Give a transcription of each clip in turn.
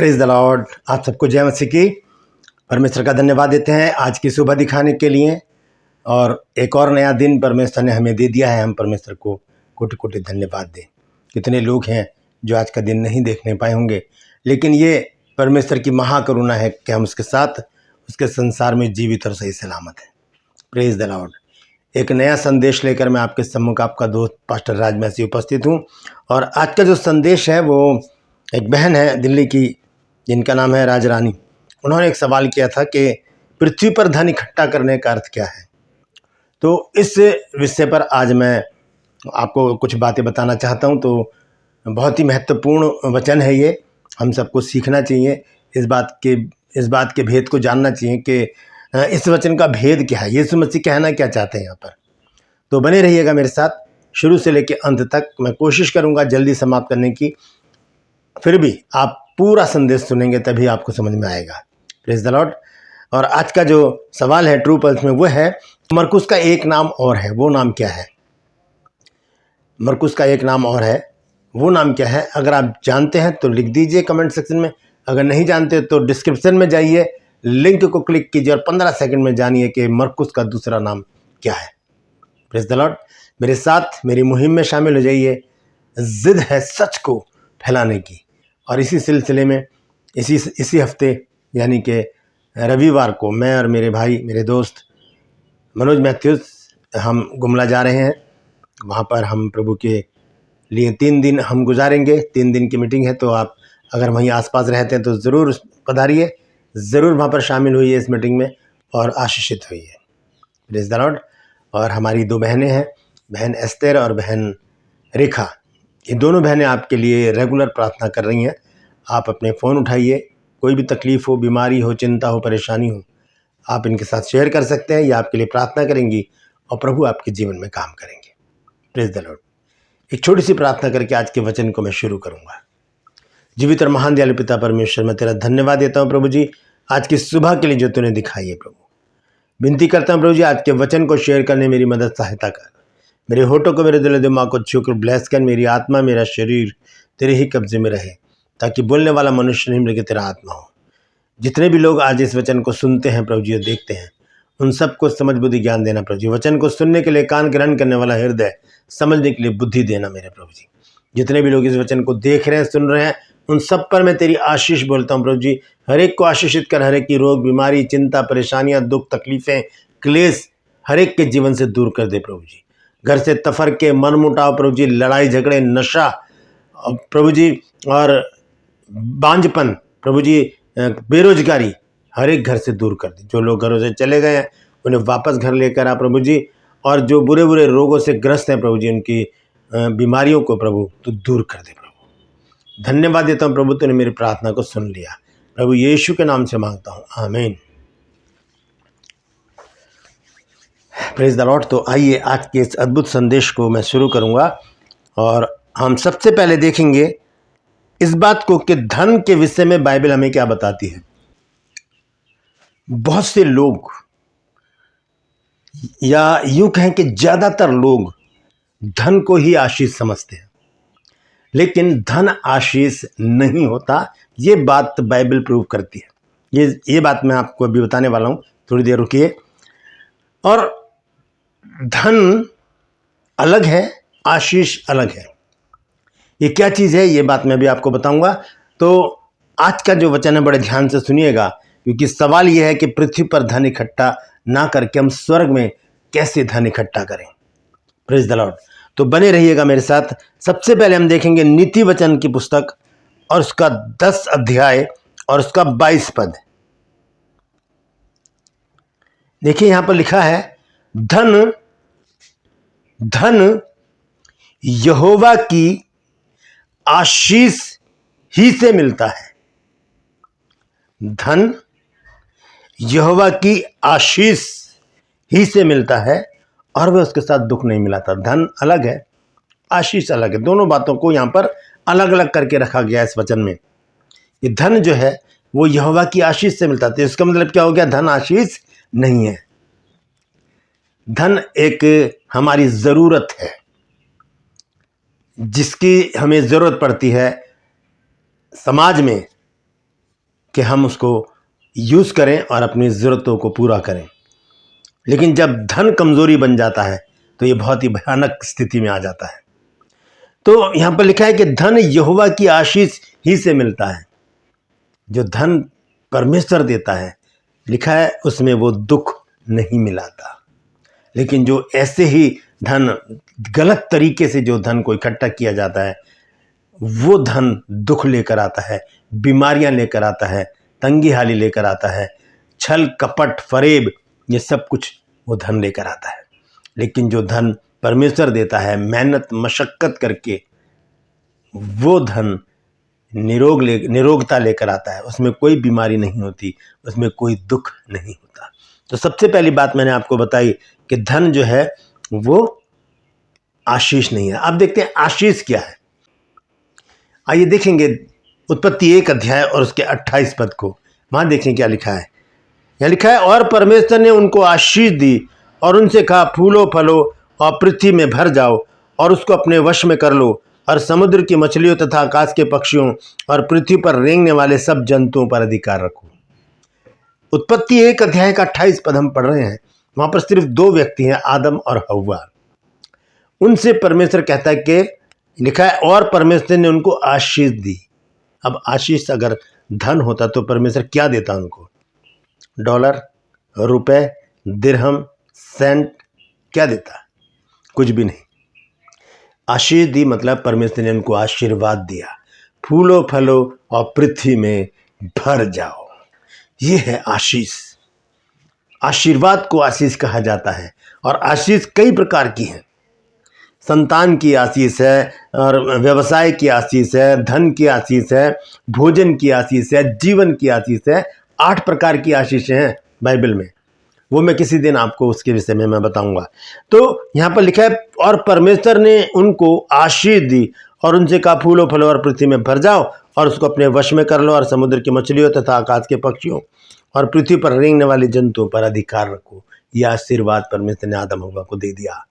Praise the Lord. आप सबको जय मसीह की। परमेश्वर का धन्यवाद देते हैं आज की सुबह दिखाने के लिए, और एक और नया दिन परमेश्वर ने हमें दे दिया है। हम परमेश्वर को कोटि कोटि धन्यवाद दें। कितने लोग हैं जो आज का दिन नहीं देखने पाए होंगे, लेकिन ये परमेश्वर की महाकरुणा है कि हम उसके साथ उसके संसार में जीवित और सही सलामत हैं। Praise the Lord. एक नया संदेश लेकर मैं आपके सम्मुख आपका दोस्त पास्टर राज मैसी उपस्थित हूँ। और आज का जो संदेश है वो एक बहन है दिल्ली की, जिनका नाम है राज रानी। उन्होंने एक सवाल किया था कि पृथ्वी पर धन इकट्ठा करने का अर्थ क्या है। तो इस विषय पर आज मैं आपको कुछ बातें बताना चाहता हूँ। तो बहुत ही महत्वपूर्ण वचन है ये, हम सबको सीखना चाहिए, इस बात के भेद को जानना चाहिए कि इस वचन का भेद क्या है, यीशु मसीह कहना क्या चाहते हैं यहाँ पर। तो बने रहिएगा मेरे साथ शुरू से लेकर अंत तक। मैं कोशिश करूँगा जल्दी समाप्त करने की, फिर भी आप पूरा संदेश सुनेंगे तभी आपको समझ में आएगा। Praise the Lord. और आज का जो सवाल है ट्रू पल्स में वो है, मरकुस का एक नाम और है, वो नाम क्या है। मरकुस का एक नाम और है, वो नाम क्या है। अगर आप जानते हैं तो लिख दीजिए कमेंट सेक्शन में, अगर नहीं जानते तो डिस्क्रिप्शन में जाइए, लिंक को क्लिक कीजिए और 15 सेकंड में जानिए कि मरकुस का दूसरा नाम क्या है। Praise the Lord. मेरे साथ मेरी मुहिम में शामिल हो जाइए। जिद है सच को फैलाने की, और इसी सिलसिले में इसी हफ्ते यानी कि रविवार को मैं और मेरे भाई, मेरे दोस्त मनोज मैथ्यूज हम गुमला जा रहे हैं। वहाँ पर हम प्रभु के लिए 3 दिन हम गुजारेंगे। 3 दिन की मीटिंग है, तो आप अगर वहीं आसपास रहते हैं तो ज़रूर पधारिए, ज़रूर वहाँ पर शामिल होइए इस मीटिंग में और आशीषित होइए। Praise the Lord. और हमारी 2 बहनें हैं, बहन एस्तेर और बहन रेखा। ये दोनों बहनें आपके लिए रेगुलर प्रार्थना कर रही हैं। आप अपने फ़ोन उठाइए, कोई भी तकलीफ़ हो, बीमारी हो, चिंता हो, परेशानी हो, आप इनके साथ शेयर कर सकते हैं। ये आपके लिए प्रार्थना करेंगी और प्रभु आपके जीवन में काम करेंगे। Praise the Lord. एक छोटी सी प्रार्थना करके आज के वचन को मैं शुरू करूंगा। जीवित और महान दयालु पिता परमेश्वर, मैं तेरा धन्यवाद देता हूँ प्रभु जी आज की सुबह के लिए जो तूने दिखाई है। प्रभु विनती करता हूँ प्रभु जी, आज के वचन को शेयर करने मेरी मदद सहायता कर। मेरे होठों को, मेरे दिल दिमाग को छूकर ब्लेस कर। मेरी आत्मा, मेरा शरीर तेरे ही कब्जे में रहे, ताकि बोलने वाला मनुष्य नहीं बल्कि तेरा आत्मा हो। जितने भी लोग आज इस वचन को सुनते हैं प्रभु जी, देखते हैं, उन सबको समझ बुद्धि ज्ञान देना प्रभु जी। वचन को सुनने के लिए कान ग्रहण करने वाला हृदय, समझने के लिए बुद्धि देना मेरे प्रभु जी। जितने भी लोग इस वचन को देख रहे हैं, सुन रहे हैं, उन सब पर मैं तेरी आशीष बोलता हूँ प्रभु जी। हर एक को आशीषित कर, हर एक की रोग, बीमारी, चिंता, परेशानियां, दुख, तकलीफें, क्लेश हर एक के जीवन से दूर कर दे प्रभु जी। घर से तफरके, मन मुटाव प्रभु जी, लड़ाई झगड़े, नशा प्रभु जी, और बांझपन प्रभु जी, बेरोजगारी हर एक घर से दूर कर दे। जो लोग घरों से चले गए हैं उन्हें वापस घर लेकर आ प्रभु जी। और जो बुरे बुरे रोगों से ग्रस्त हैं प्रभु जी, उनकी बीमारियों को प्रभु तो दूर कर दे प्रभु। धन्यवाद देता हूँ प्रभु, तूने मेरी प्रार्थना को सुन लिया। प्रभु यीशु के नाम से मांगता हूँ, आमीन। Praise the Lord. तो आइए आज के इस अद्भुत संदेश को मैं शुरू करूँगा, और हम सबसे पहले देखेंगे इस बात को कि धन के विषय में बाइबल हमें क्या बताती है। बहुत से लोग, या यूं कहें कि ज्यादातर लोग धन को ही आशीष समझते हैं, लेकिन धन आशीष नहीं होता। ये बात बाइबल प्रूव करती है। ये बात मैं आपको अभी बताने वाला हूं, थोड़ी देर रुकिए। और धन अलग है, आशीष अलग है। ये क्या चीज़ है, ये बात मैं भी आपको बताऊंगा। तो आज का जो वचन है बड़े ध्यान से सुनिएगा, क्योंकि सवाल यह है कि पृथ्वी पर धन इकट्ठा ना करके हम स्वर्ग में कैसे धन इकट्ठा करें। Praise the Lord. तो बने रहिएगा मेरे साथ। सबसे पहले हम देखेंगे नीति वचन की पुस्तक और उसका 10 अध्याय और उसका 22 पद। देखिए यहां पर लिखा है, धन धन यहोवा की आशीष ही से मिलता है। धन यहोवा की आशीष ही से मिलता है, और वह उसके साथ दुख नहीं मिलाता। धन अलग है, आशीष अलग है। दोनों बातों को यहां पर अलग अलग करके रखा गया इस वचन में। ये धन जो है वो यहोवा की आशीष से मिलता है। तो इसका मतलब क्या हो गया, धन आशीष नहीं है। धन एक हमारी जरूरत है, जिसकी हमें जरूरत पड़ती है समाज में, कि हम उसको यूज़ करें और अपनी ज़रूरतों को पूरा करें। लेकिन जब धन कमज़ोरी बन जाता है तो ये बहुत ही भयानक स्थिति में आ जाता है। तो यहाँ पर लिखा है कि धन यहोवा की आशीष ही से मिलता है। जो धन परमेश्वर देता है, लिखा है उसमें वो दुख नहीं मिलाता। लेकिन जो ऐसे ही धन, गलत तरीके से जो धन को इकट्ठा किया जाता है, वो धन दुख लेकर आता है, बीमारियां लेकर आता है, तंगी हाली लेकर आता है, छल कपट फरेब, ये सब कुछ वो धन लेकर आता है। लेकिन जो धन परमेश्वर देता है, मेहनत मशक्कत करके, वो धन निरोगता लेकर आता है। उसमें कोई बीमारी नहीं होती, उसमें कोई दुख नहीं होता। तो सबसे पहली बात मैंने आपको बताई कि धन जो है वो आशीष नहीं है। अब देखते हैं आशीष क्या है। आइए देखेंगे उत्पत्ति 1 अध्याय और उसके 28 पद को। वहां देखें क्या लिखा है। यहाँ लिखा है, और परमेश्वर ने उनको आशीष दी और उनसे कहा, फूलो फलो और पृथ्वी में भर जाओ और उसको अपने वश में कर लो, और समुद्र की मछलियों तथा आकाश के पक्षियों और पृथ्वी पर रेंगने वाले सब जंतुओं पर अधिकार रखो। उत्पत्ति 1 अध्याय का 28 पद हम पढ़ रहे हैं। वहां पर सिर्फ 2 व्यक्ति हैं, आदम और हव्वा। उनसे परमेश्वर कहता है कि लिखा है, और परमेश्वर ने उनको आशीष दी। अब आशीष अगर धन होता तो परमेश्वर क्या देता उनको? डॉलर, रुपए, दिरहम, सेंट, क्या देता? कुछ भी नहीं। आशीष दी मतलब परमेश्वर ने उनको आशीर्वाद दिया, फूलो फलो और पृथ्वी में भर जाओ। ये है आशीष। आशीर्वाद को आशीष कहा जाता है। और आशीष कई प्रकार की है। संतान की आशीष है, और व्यवसाय की आशीष है, धन की आशीष है, भोजन की आशीष है, जीवन की आशीष है। 8 प्रकार की आशीषें हैं बाइबल में। वो मैं किसी दिन आपको उसके विषय में मैं बताऊंगा। तो यहाँ पर लिखा है, और परमेश्वर ने उनको आशीष दी और उनसे कहा, फूलो फलो और पृथ्वी में भर जाओ और उसको अपने वश में कर लो, और समुद्र की मछलियों तथा आकाश के पक्षियों और पृथ्वी पर रेंगने वाले जंतुओं पर अधिकार रखो। यह आशीर्वाद परमेश्वर ने आदम हव्वा को दे दिया।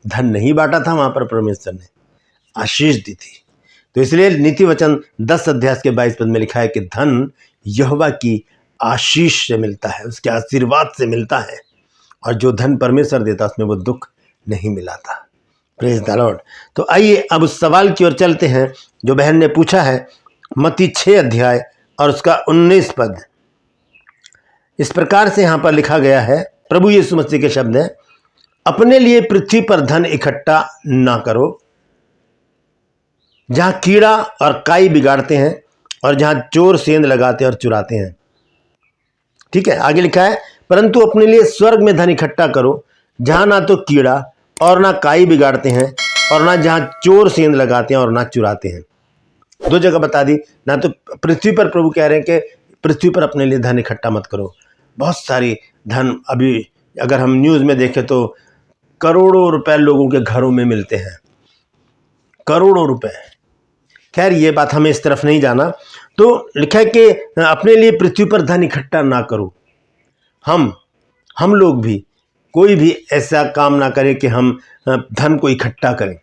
धन नहीं बांटा था वहां पर, परमेश्वर ने आशीष दी थी। तो इसलिए नीति वचन 10 अध्याय के 22 पद में लिखा है कि धन यहोवा की आशीष से मिलता है, उसके आशीर्वाद से मिलता है। और जो धन परमेश्वर देता उसमें वो दुख नहीं मिलाता। Praise the Lord. तो आइए अब उस सवाल की ओर चलते हैं जो बहन ने पूछा है। मत्ती 6 अध्याय और उसका 19 पद इस प्रकार से यहां पर लिखा गया है। प्रभु यीशु मसीह के शब्द हैं, अपने लिए पृथ्वी पर धन इकट्ठा ना करो, जहां कीड़ा और काई बिगाड़ते हैं और जहां चोर सेंध लगाते और चुराते हैं। ठीक है, आगे लिखा है, परंतु अपने लिए स्वर्ग में धन इकट्ठा करो, जहां ना तो कीड़ा और ना काई बिगाड़ते हैं और ना जहां चोर सेंध लगाते हैं और ना चुराते हैं। 2 जगह बता दी। ना तो पृथ्वी पर प्रभु कह रहे हैं कि पृथ्वी पर अपने लिए धन इकट्ठा मत करो। बहुत सारी धन अभी अगर हम न्यूज़ में देखें तो करोड़ों रुपए लोगों के घरों में मिलते हैं, करोड़ों रुपए। खैर ये बात हमें इस तरफ नहीं जाना। तो लिखा है कि अपने लिए पृथ्वी पर धन इकट्ठा ना करो। हम लोग भी कोई भी ऐसा काम ना करें कि हम धन को इकट्ठा करें।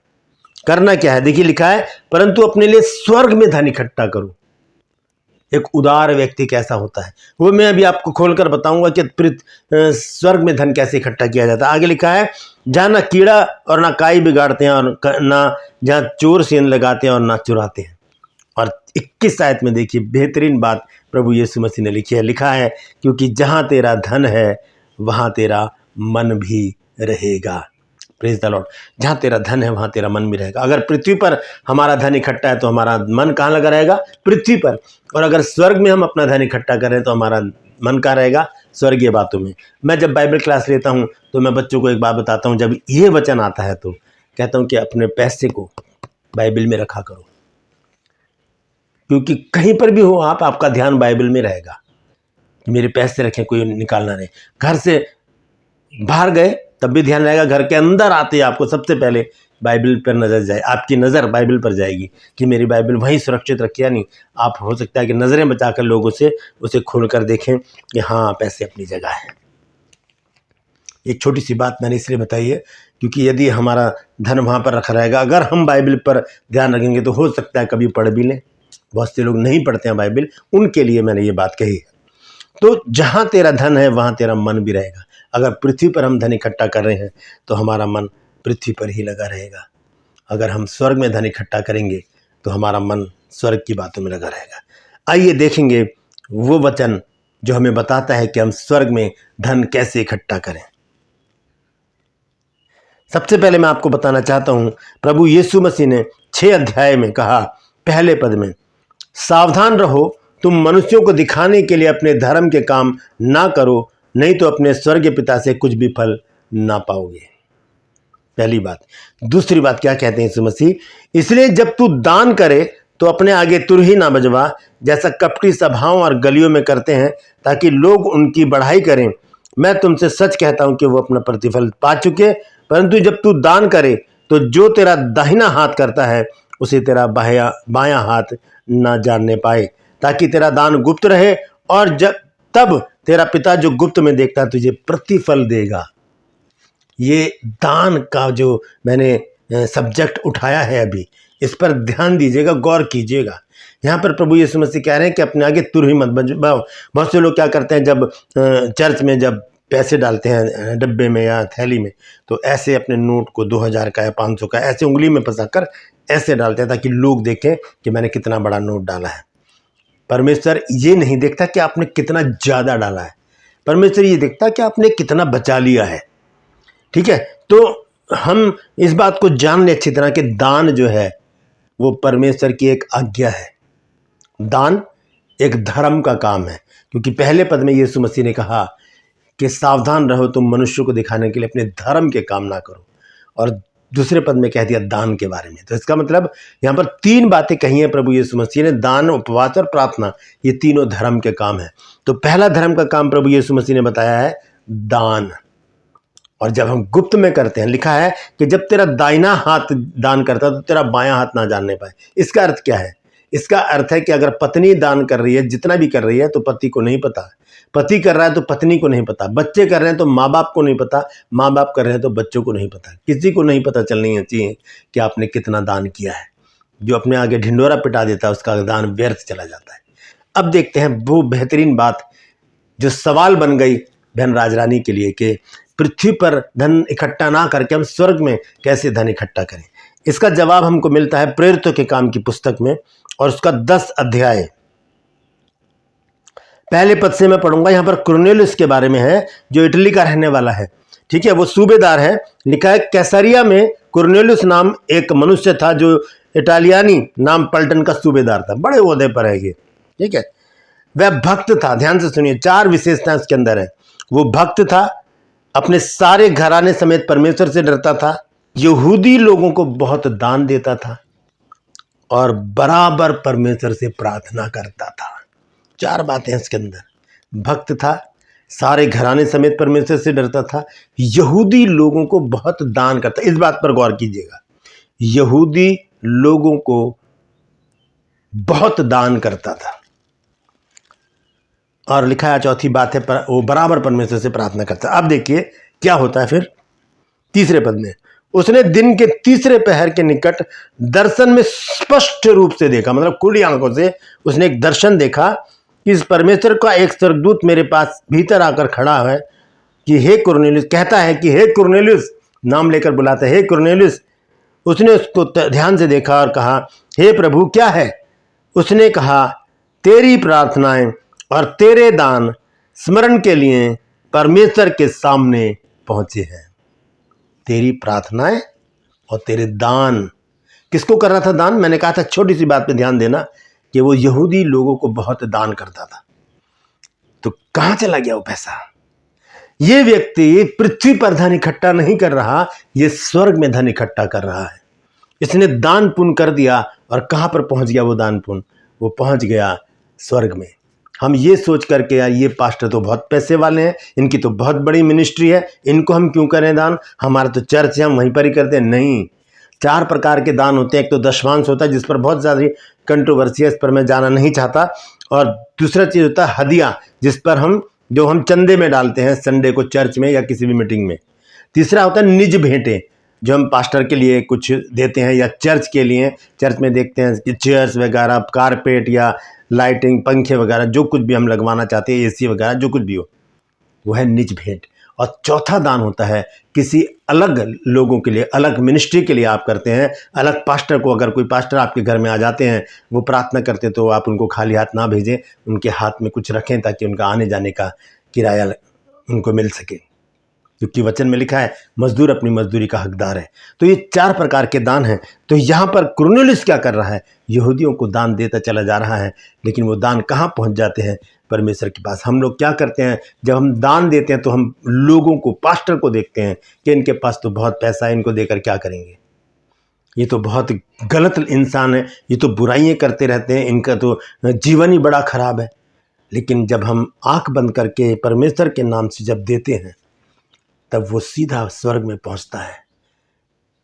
करना क्या है? देखिए लिखा है, परंतु अपने लिए स्वर्ग में धन इकट्ठा करो। एक उदार व्यक्ति कैसा होता है वो मैं अभी आपको खोलकर बताऊंगा कि स्वर्ग में धन कैसे इकट्ठा किया जाता है। आगे लिखा है, जहां ना कीड़ा और ना काई बिगाड़ते हैं और ना जहां चोर सेंध लगाते हैं और ना चुराते हैं। और 21 आयत में देखिए बेहतरीन बात प्रभु यीशु मसीह ने लिखी है। लिखा है, क्योंकि जहां तेरा धन है वहां तेरा मन भी रहेगा। Praise the Lord. जहां तेरा धन है वहां तेरा मन भी रहेगा। अगर पृथ्वी पर हमारा धन इकट्ठा है तो हमारा मन कहाँ लगा रहेगा? पृथ्वी पर। और अगर स्वर्ग में हम अपना धन इकट्ठा करें तो हमारा मन कहाँ रहेगा? स्वर्गीय बातों में। मैं जब बाइबल क्लास लेता हूं तो मैं बच्चों को एक बात बताता हूं। जब ये वचन आता है तो कहता हूं कि अपने पैसे को बाइबल में रखा करो, क्योंकि कहीं पर भी हो आप, आपका ध्यान बाइबल में रहेगा। मेरे पैसे रखें, कोई निकालना नहीं। घर से बाहर गए तब भी ध्यान रहेगा, घर के अंदर आते आपको सबसे पहले बाइबल पर नजर जाए, आपकी नज़र बाइबल पर जाएगी कि मेरी बाइबल वहीं सुरक्षित रखी या नहीं। आप हो सकता है कि नज़रें बचाकर लोगों से उसे खोल कर देखें कि हाँ पैसे अपनी जगह है। एक छोटी सी बात मैंने इसलिए बताई है क्योंकि यदि हमारा धन वहाँ पर रखा रहेगा, अगर हम बाइबल पर ध्यान रखेंगे तो हो सकता है कभी पढ़ भी लें, बहुत से लोग नहीं पढ़ते हैं बाइबल, उनके लिए मैंने ये बात कही है। तो जहाँ तेरा धन है वहाँ तेरा मन भी रहेगा। अगर पृथ्वी पर हम धन इकट्ठा कर रहे हैं तो हमारा मन पृथ्वी पर ही लगा रहेगा। अगर हम स्वर्ग में धन इकट्ठा करेंगे तो हमारा मन स्वर्ग की बातों में लगा रहेगा। आइए देखेंगे वो वचन जो हमें बताता है कि हम स्वर्ग में धन कैसे इकट्ठा करें। सबसे पहले मैं आपको बताना चाहता हूं, प्रभु यीशु मसीह ने 6 अध्याय में कहा, पहले पद में, सावधान रहो, तुम मनुष्यों को दिखाने के लिए अपने धर्म के काम ना करो, नहीं तो अपने स्वर्गीय पिता से कुछ भी फल ना पाओगे। पहली बात। दूसरी बात क्या कहते हैं यीशु मसीह, इसलिए जब तू दान करे तो अपने आगे तुरही ना बजवा, जैसा कपटी सभाओं और गलियों में करते हैं, ताकि लोग उनकी बढ़ाई करें। मैं तुमसे सच कहता हूं कि वो अपना प्रतिफल पा चुके। परंतु जब तू दान करे तो जो तेरा दाहिना हाथ करता है उसे तेरा बायां हाथ ना जानने पाए, ताकि तेरा दान गुप्त रहे, और तब तेरा पिता जो गुप्त में देखता है तुझे प्रतिफल देगा। ये दान का जो मैंने सब्जेक्ट उठाया है अभी, इस पर ध्यान दीजिएगा, गौर कीजिएगा। यहाँ पर प्रभु यीशु मसीह कह रहे हैं कि अपने आगे तुरही मत बजवाओ। बहुत से लोग क्या करते हैं, जब चर्च में जब पैसे डालते हैं डब्बे में या थैली में, तो ऐसे अपने नोट को 2000 का या 500 का ऐसे उंगली में फंसा कर ऐसे डालते हैं ताकि लोग देखें कि मैंने कितना बड़ा नोट डाला है। परमेश्वर ये नहीं देखता कि आपने कितना ज़्यादा डाला है, परमेश्वर ये देखता कि आपने कितना बचा लिया है। ठीक है, तो हम इस बात को जान ले अच्छी तरह कि दान जो है वो परमेश्वर की एक आज्ञा है। दान एक धर्म का काम है, क्योंकि पहले पद में यीशु मसीह ने कहा कि सावधान रहो, तुम मनुष्य को दिखाने के लिए अपने धर्म के काम ना करो, और दूसरे पद में कह दिया दान के बारे में। तो इसका मतलब यहाँ पर 3 बातें कही हैं प्रभु यीशु मसीह ने, दान, उपवास और प्रार्थना, ये तीनों धर्म के काम हैं। तो पहला धर्म का काम प्रभु यीशु मसीह ने बताया है दान। और जब हम गुप्त में करते हैं, लिखा है कि जब तेरा दाहिना हाथ दान करता तो तेरा बायां हाथ ना जानने पाए। इसका अर्थ क्या है? इसका अर्थ है कि अगर पत्नी दान कर रही है, जितना भी कर रही है, तो पति को नहीं पता, पति कर रहा है तो पत्नी को नहीं पता, बच्चे कर रहे हैं तो माँ बाप को नहीं पता, माँ बाप कर रहे हैं तो बच्चों को नहीं पता, किसी को नहीं पता चलनी चाहिए कि आपने कितना दान किया है। जो अपने आगे ढिंडोरा पिटा देता है उसका दान व्यर्थ चला जाता है। अब देखते हैं वो बेहतरीन बात जो सवाल बन गई बहन राजरानी के लिए कि पृथ्वी पर धन इकट्ठा ना करके हम स्वर्ग में कैसे धन इकट्ठा करें। इसका जवाब हमको मिलता है प्रेरितों के काम की पुस्तक में, और उसका 10 अध्याय पहले पद से मैं पढ़ूंगा। यहां पर कुरनेलियुस के बारे में है, जो इटली का रहने वाला है। ठीक है, वो सूबेदार है। लिखा है, कैसरिया में कुरनेलियुस नाम एक मनुष्य था जो इटालियानी नाम पलटन का सूबेदार था। बड़े ओहदे पर है ये। ठीक है, वह भक्त था। ध्यान से सुनिए, 4 विशेषताएं उसके अंदर है। वो भक्त था, अपने सारे घराने समेत परमेश्वर से डरता था, यहूदी लोगों को बहुत दान देता था, और बराबर परमेश्वर से प्रार्थना करता था। 4 बातें इसके अंदर। भक्त था, सारे घराने समेत परमेश्वर से डरता था, यहूदी लोगों को बहुत दान करता। इस बात पर गौर कीजिएगा, यहूदी लोगों को बहुत दान करता था। और लिखा है, चौथी बात है, वो बराबर परमेश्वर से प्रार्थना करता। अब देखिए क्या होता है फिर तीसरे पद में, उसने दिन के तीसरे पहर के निकट दर्शन में स्पष्ट रूप से देखा, मतलब खुली आंखों से उसने एक दर्शन देखा कि इस परमेश्वर का एक स्वर्गदूत मेरे पास भीतर आकर खड़ा है कि हे कुरनेलियुस, कहता है कि हे कुरनेलियुस, नाम लेकर बुलाता है, हे कुरनेलियुस। उसने उसको ध्यान से देखा और कहा, हे प्रभु क्या है? उसने कहा, तेरी प्रार्थनाएं और तेरे दान स्मरण के लिए परमेश्वर के सामने पहुंचे हैं। तेरी प्रार्थनाएं और तेरे दान, किसको कर रहा था दान? मैंने कहा था छोटी सी बात पे ध्यान देना कि वो यहूदी लोगों को बहुत दान करता था। तो कहां चला गया वो पैसा? ये व्यक्ति पृथ्वी पर धन इकट्ठा नहीं कर रहा, ये स्वर्ग में धन इकट्ठा कर रहा है। इसने दान पुण्य कर दिया, और कहां पर पहुंच गया वो दान पुण्य? वो पहुंच गया स्वर्ग में। हम ये सोच करके यार ये पास्टर तो बहुत पैसे वाले हैं, इनकी तो बहुत बड़ी मिनिस्ट्री है, इनको हम क्यों करें दान, हमारा तो चर्च है, हम वहीं पर ही करते हैं। नहीं, 4 प्रकार के दान होते हैं। एक तो दशमांश होता है, जिस पर बहुत ज़्यादा कंट्रोवर्सी है, इस पर मैं जाना नहीं चाहता। और दूसरा चीज़ होता है हदिया, जिस पर हम चंदे में डालते हैं संडे को चर्च में या किसी भी मीटिंग में। तीसरा होता है निज भेंटें, जो हम पास्टर के लिए कुछ देते हैं या चर्च के लिए, चर्च में देखते हैं कि चेयर्स वगैरह, कारपेट या लाइटिंग, पंखे वगैरह जो कुछ भी हम लगवाना चाहते हैं, एसी वगैरह जो कुछ भी हो, वो है निज भेंट। और चौथा दान होता है किसी अलग लोगों के लिए, अलग मिनिस्ट्री के लिए आप करते हैं, अलग पास्टर को, अगर कोई पास्टर आपके घर में आ जाते हैं, वो प्रार्थना करते तो आप उनको खाली हाथ ना भेजें, उनके हाथ में कुछ रखें ताकि उनका आने जाने का किराया उनको मिल सके, क्योंकि वचन में लिखा है मजदूर अपनी मजदूरी का हकदार है। तो ये 4 प्रकार के दान हैं। तो यहाँ पर कुरनेलियुस क्या कर रहा है? यहूदियों को दान देता चला जा रहा है, लेकिन वो दान कहाँ पहुँच जाते हैं? परमेश्वर के पास। हम लोग क्या करते हैं, जब हम दान देते हैं तो हम लोगों को, पास्टर को देखते हैं कि इनके पास तो बहुत पैसा है, इनको देकर क्या करेंगे, ये तो बहुत गलत इंसान है, ये तो बुराइयाँ करते रहते हैं, इनका तो जीवन ही बड़ा खराब है। लेकिन जब हम आंख बंद करके परमेश्वर के नाम से जब देते हैं, तब वो सीधा स्वर्ग में पहुंचता है।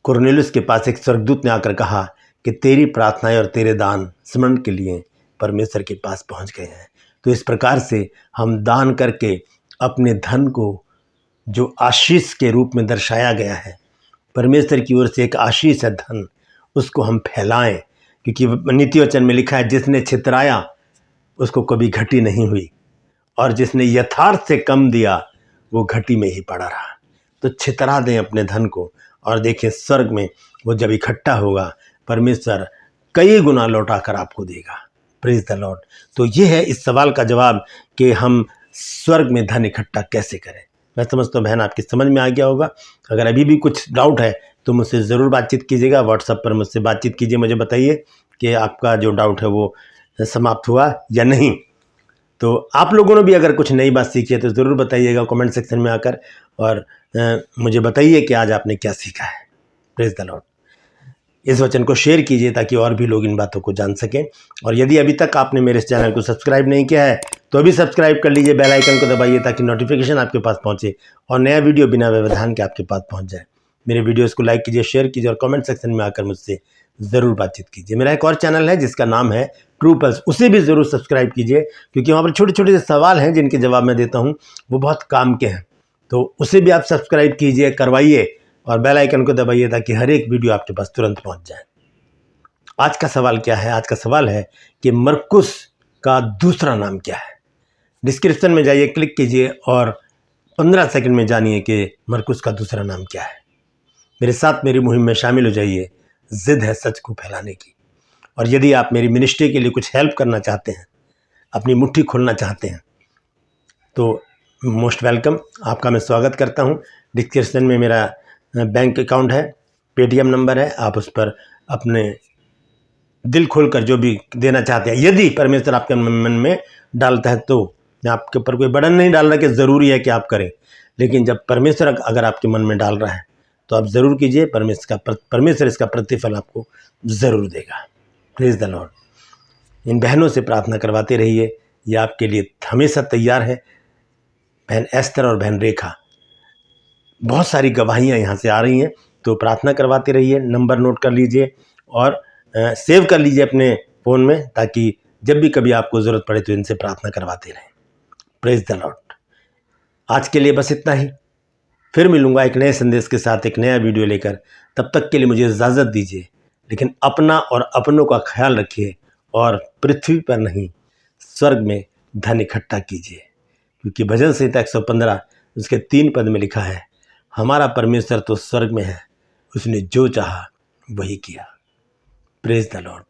कुरनेलियुस के पास एक स्वर्गदूत ने आकर कहा कि तेरी प्रार्थनाएं और तेरे दान स्मरण के लिए परमेश्वर के पास पहुंच गए हैं। तो इस प्रकार से हम दान करके अपने धन को, जो आशीष के रूप में दर्शाया गया है, परमेश्वर की ओर से एक आशीष है धन, उसको हम फैलाएं, क्योंकि नीति वचन में लिखा है जिसने छितराया उसको कभी घटी नहीं हुई, और जिसने यथार्थ से कम दिया वो घटी में ही पड़ा रहा। तो छितरा दें अपने धन को, और देखें स्वर्ग में वो जब इकट्ठा होगा, परमेश्वर कई गुना लौटा कर आपको देगा। Praise the Lord. तो ये है इस सवाल का जवाब कि हम स्वर्ग में धन इकट्ठा कैसे करें। मैं समझता हूँ बहन आपकी समझ में आ गया होगा। अगर अभी भी कुछ डाउट है तो मुझसे ज़रूर बातचीत कीजिएगा, व्हाट्सएप पर मुझसे बातचीत कीजिए, मुझे बताइए कि आपका जो डाउट है वो समाप्त हुआ या नहीं। तो आप लोगों ने भी अगर कुछ नई बात सीखी है तो ज़रूर बताइएगा कमेंट सेक्शन में आकर, और मुझे बताइए कि आज आपने क्या सीखा है। Praise the Lord. इस वचन को शेयर कीजिए ताकि और भी लोग इन बातों को जान सकें। और यदि अभी तक आपने मेरे इस चैनल को सब्सक्राइब नहीं किया है तो अभी सब्सक्राइब कर लीजिए, बेल आइकन को दबाइए ताकि नोटिफिकेशन आपके पास पहुंचे और नया वीडियो बिना व्यवधान के आपके पास पहुंच जाए। मेरे वीडियोस को लाइक कीजिए, शेयर कीजिए और कमेंट सेक्शन में आकर मुझसे ज़रूर बातचीत कीजिए। मेरा एक और चैनल है जिसका नाम है ट्रू पल्स, उसे भी ज़रूर सब्सक्राइब कीजिए, क्योंकि वहाँ पर छोटे छोटे सवाल हैं जिनके जवाब मैं देता हूँ, वो बहुत काम के हैं। तो उसे भी आप सब्सक्राइब कीजिए, करवाइए और बेल आइकन को दबाइए ताकि हर एक वीडियो आपके पास तुरंत पहुँच जाए। आज का सवाल क्या है? आज का सवाल है कि मरकुस का दूसरा नाम क्या है। डिस्क्रिप्शन में जाइए, क्लिक कीजिए और 15 सेकंड में जानिए कि मरकुस का दूसरा नाम क्या है। मेरे साथ मेरी मुहिम में शामिल हो जाइए। जिद है सच को फैलाने की। और यदि आप मेरी मिनिस्ट्री के लिए कुछ हेल्प करना चाहते हैं, अपनी मुट्ठी खोलना चाहते हैं, तो मोस्ट वेलकम, आपका मैं स्वागत करता हूं। डिस्क्रिप्शन में मेरा बैंक अकाउंट है, पेटीएम नंबर है, आप उस पर अपने दिल खोलकर जो भी देना चाहते हैं, यदि परमेश्वर आपके मन में डालता है तो। मैं आपके ऊपर कोई बर्डन नहीं डाल रहा कि ज़रूरी है कि आप करें, लेकिन जब परमेश्वर अगर आपके मन में डाल रहा है तो आप ज़रूर कीजिए। परमेश्वर इसका प्रतिफल आपको ज़रूर देगा। Praise the Lord. इन बहनों से प्रार्थना करवाते रहिए, ये आपके लिए हमेशा तैयार है। बहन एस्तर और बहन रेखा, बहुत सारी गवाहियाँ यहाँ से आ रही हैं, तो प्रार्थना करवाते रहिए। नंबर नोट कर लीजिए और सेव कर लीजिए अपने फ़ोन में, ताकि जब भी कभी आपको ज़रूरत पड़े तो इनसे प्रार्थना करवाते रहें। Praise the Lord. आज के लिए बस इतना ही। फिर मिलूँगा एक नए संदेश के साथ, एक नया वीडियो लेकर। तब तक के लिए मुझे इजाज़त दीजिए, लेकिन अपना और अपनों का ख्याल रखिए और पृथ्वी पर नहीं, स्वर्ग में धन इकट्ठा कीजिए, क्योंकि भजन संहिता 115 उसके 3 पद में लिखा है, हमारा परमेश्वर तो स्वर्ग में है, उसने जो चाहा वही किया। Praise the Lord.